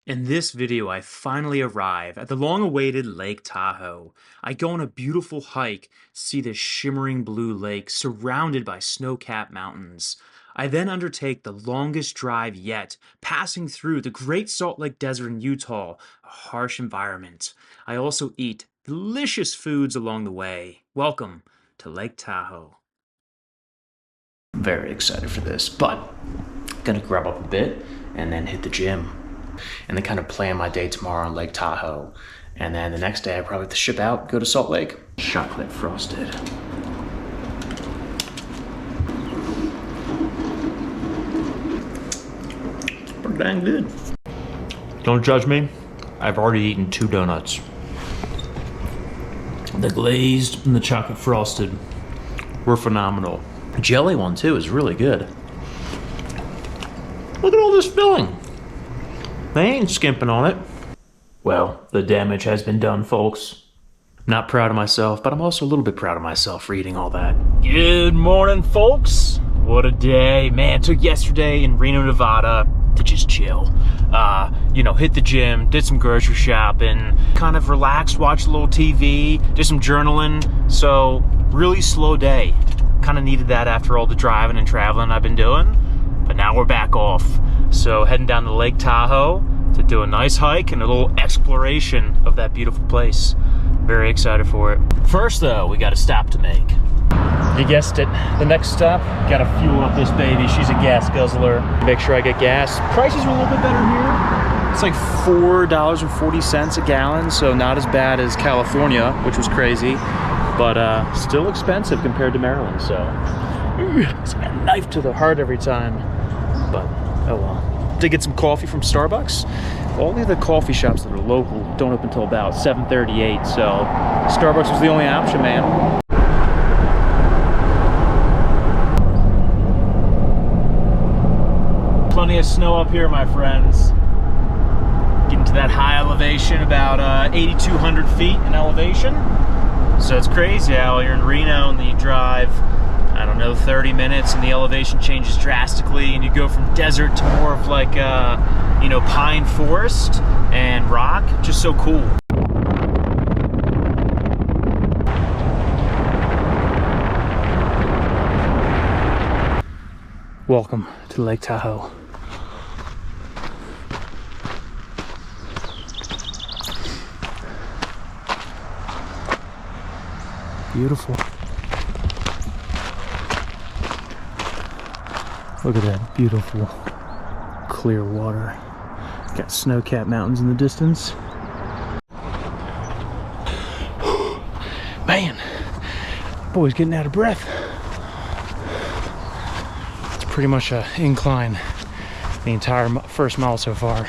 In this video, I finally arrive at the long-awaited Lake Tahoe. I go on a beautiful hike to see this shimmering blue lake surrounded by snow-capped mountains. I then undertake the longest drive yet, passing through the Great Salt Lake Desert in Utah, a harsh environment. I also eat delicious foods along the way. Welcome to Lake Tahoe. Very excited for this, but gonna grab up a bit and then hit the gym. And then kind of plan my day tomorrow on Lake Tahoe. And then the next day I probably have to ship out, go to Salt Lake. Chocolate frosted. It's pretty dang good. Don't judge me. I've already eaten 2 donuts. The glazed and the chocolate frosted were phenomenal. The jelly one too is really good. Look at all this filling. They ain't skimping on it. Well, the damage has been done, folks. Not proud of myself, but I'm also a little bit proud of myself for eating all that. Good morning, folks. What a day. Man, took yesterday in Reno, Nevada to just chill. Hit the gym, did some grocery shopping, kind of relaxed, watched a little TV, did some journaling. So, really slow day. Kind of needed that after all the driving and traveling I've been doing. But now we're back off. So heading down to Lake Tahoe to do a nice hike and a little exploration of that beautiful place. Very excited for it. First though, we got a stop to make. You guessed it, the next stop, gotta fuel up this baby. She's a gas guzzler. Make sure I get gas. Prices are a little bit better here. It's like $4.40 a gallon, so not as bad as California, which was crazy, but still expensive compared to Maryland, so. It's like a knife to the heart every time, but oh well. Did get some coffee from Starbucks. All the other coffee shops that are local don't open until about 7:38, so Starbucks was the only option, man. Plenty of snow up here, my friends. Getting to that high elevation, about 8,200 feet in elevation. So it's crazy how you're in Reno and then you drive, I don't know, 30 minutes and the elevation changes drastically and you go from desert to more of like pine forest and rock. Just so cool. Welcome to Lake Tahoe. Beautiful. Look at that beautiful clear water. Got snow-capped mountains in the distance. Man, boy's getting out of breath. It's pretty much an incline the entire first mile so far.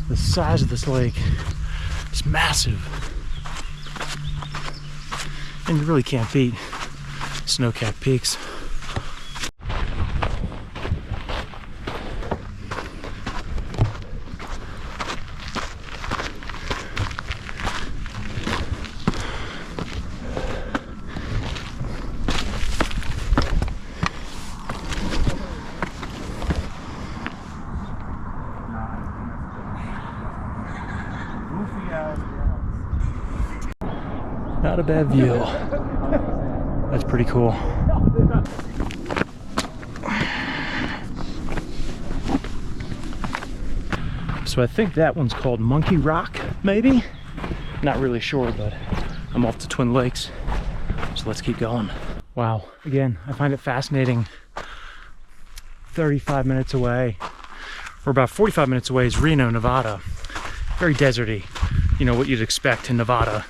The size of this lake is massive, and you really can't beat snow-capped peaks. Not a bad view. That's pretty cool. So I think that one's called Monkey Rock, maybe? Not really sure, but I'm off to Twin Lakes. So let's keep going. Wow, again, I find it fascinating. 35 minutes away, or about 45 minutes away, is Reno, Nevada. Very deserty, you know, what you'd expect in Nevada.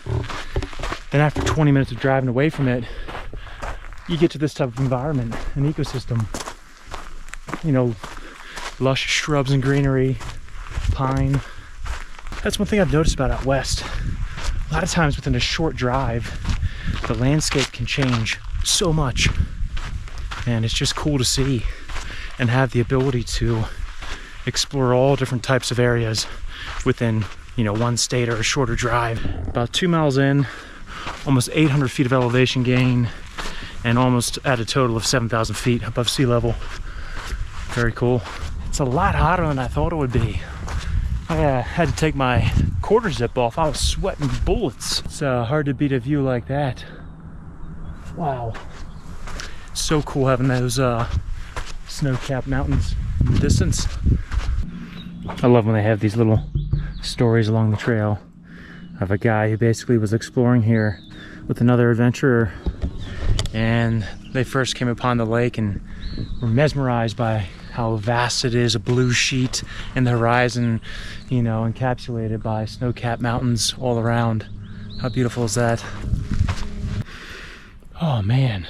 Then after 20 minutes of driving away from it, you get to this type of environment, an ecosystem. You know, lush shrubs and greenery, pine. That's one thing I've noticed about out west. A lot of times within a short drive, the landscape can change so much. And it's just cool to see and have the ability to explore all different types of areas within, you know, one state or a shorter drive. About 2 miles in, almost 800 feet of elevation gain, and almost at a total of 7,000 feet above sea level. Very cool. It's a lot hotter than I thought it would be. I had to take my quarter zip off. I was sweating bullets. It's hard to beat a view like that. Wow. So cool having those snow-capped mountains in the distance. I love when they have these little stories along the trail of a guy who basically was exploring here with another adventurer, and they first came upon the lake and were mesmerized by how vast it is, a blue sheet in the horizon, you know, encapsulated by snow-capped mountains all around. How beautiful is that? Oh man,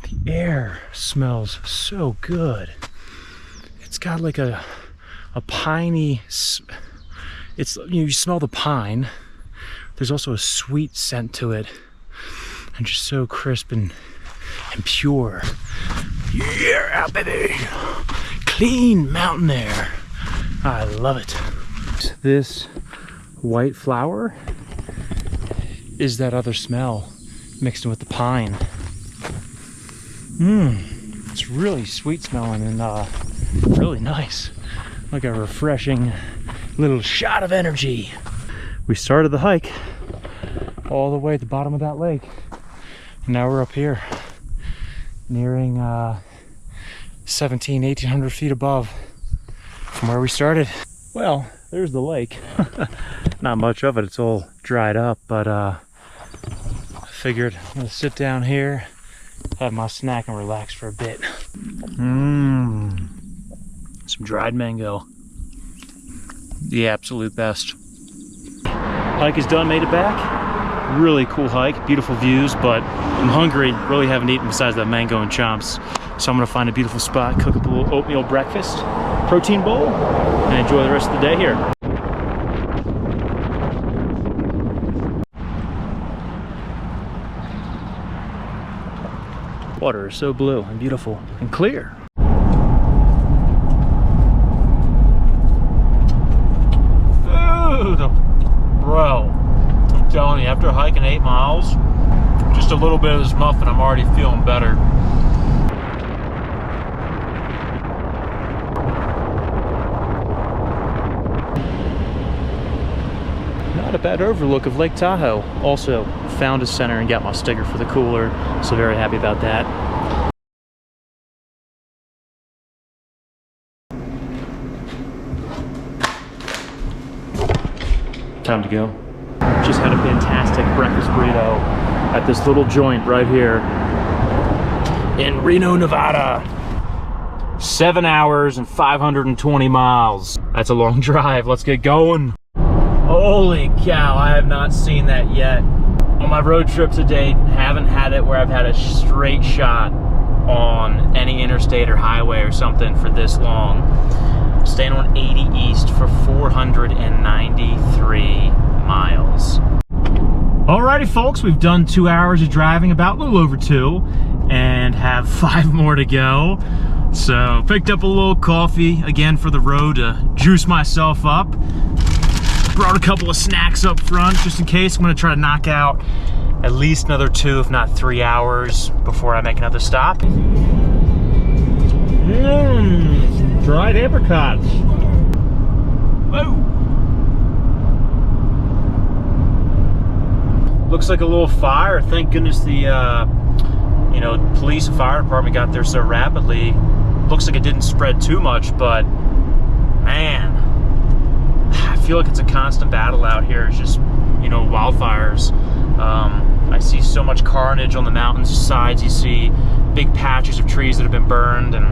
the air smells so good. It's got like a piney, you smell the pine. There's also a sweet scent to it, and just so crisp and pure. Yeah, baby! Clean mountain air. I love it. This white flower is that other smell mixed in with the pine. It's really sweet smelling and really nice. Like a refreshing little shot of energy. We started the hike all the way at the bottom of that lake, and now we're up here nearing 1,800 feet above from where we started. Well, there's the lake. Not much of it, it's all dried up, but I figured I'm gonna sit down here, have my snack, and relax for a bit. Some dried mango. The absolute best. Hike is done, made it back. Really cool hike, beautiful views, but I'm hungry, really haven't eaten besides that mango and chomps. So I'm gonna find a beautiful spot, cook up a little oatmeal breakfast, protein bowl, and enjoy the rest of the day here. Water is so blue and beautiful and clear. Food! Bro, I'm telling you, after hiking 8 miles, just a little bit of this muffin, I'm already feeling better. Not a bad overlook of Lake Tahoe. Also found a center and got my sticker for the cooler, so very happy about that. Time to go. Just had a fantastic breakfast burrito at this little joint right here in Reno, Nevada. 7 hours and 520 miles. That's a long drive. Let's get going. Holy cow, I have not seen that yet. On my road trip to date, haven't had it where I've had a straight shot on any interstate or highway or something for this long. Staying on 80 East for 493 miles. Alrighty folks, we've done 2 hours of driving, about a little over 2, and have 5 more to go. So picked up a little coffee again for the road to juice myself up. Brought a couple of snacks up front just in case. I'm gonna try to knock out at least another 2, if not 3 hours before I make another stop. Dried apricots. Whoa. Looks like a little fire. Thank goodness the police and fire department got there so rapidly. Looks like it didn't spread too much, but man, I feel like it's a constant battle out here. It's just, wildfires. I see so much carnage on the mountain sides. You see big patches of trees that have been burned, and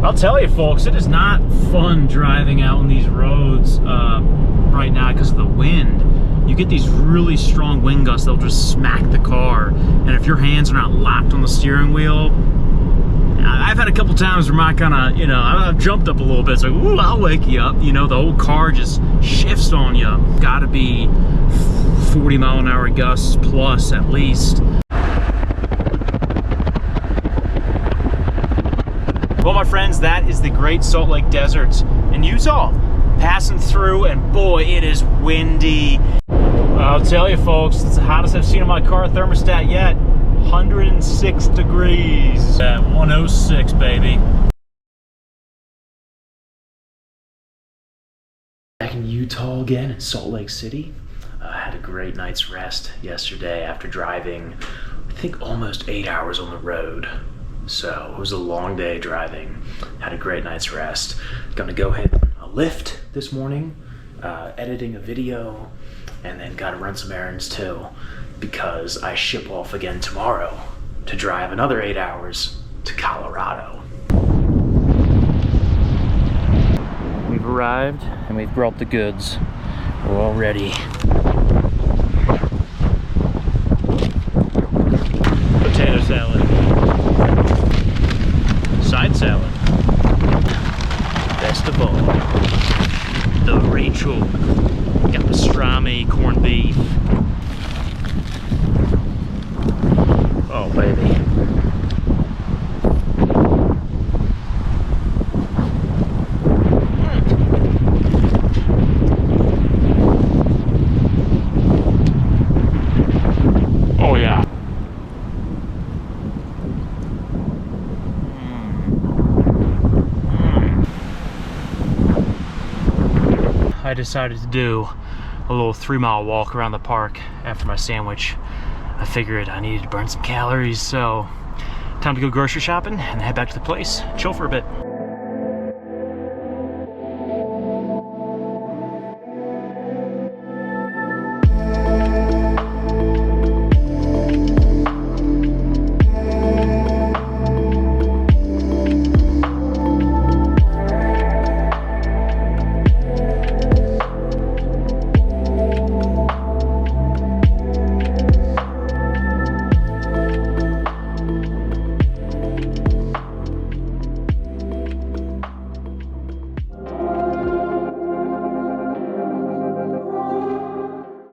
I'll tell you folks, it is not fun driving out on these roads right now because of the wind. You get these really strong wind gusts, they'll just smack the car, and if your hands are not locked on the steering wheel, I've had a couple times where my I've jumped up a little bit. It's like, ooh, I'll wake you up. The whole car just shifts on you. Gotta be 40-mile-an-hour gusts plus at least. Well, my friends, that is the Great Salt Lake Desert in Utah. passing through, and boy, it is windy. I'll tell you folks, it's the hottest I've seen on my car thermostat yet. 106 degrees at 106, baby. Back in Utah again, in Salt Lake City. I had a great night's rest yesterday after driving, I think, almost 8 hours on the road. So it was a long day driving. Had a great night's rest. Gonna go hit a lift this morning, editing a video, and then gotta run some errands too, because I ship off again tomorrow to drive another 8 hours to Colorado. We've arrived and we've brought the goods. We're all ready. Potato salad. Side salad. Best of all, the Rachel. Got pastrami, corned beef. Oh, baby. Oh, yeah. I decided to do a little 3-mile walk around the park after my sandwich. I figured I needed to burn some calories, so time to go grocery shopping and head back to the place, chill for a bit.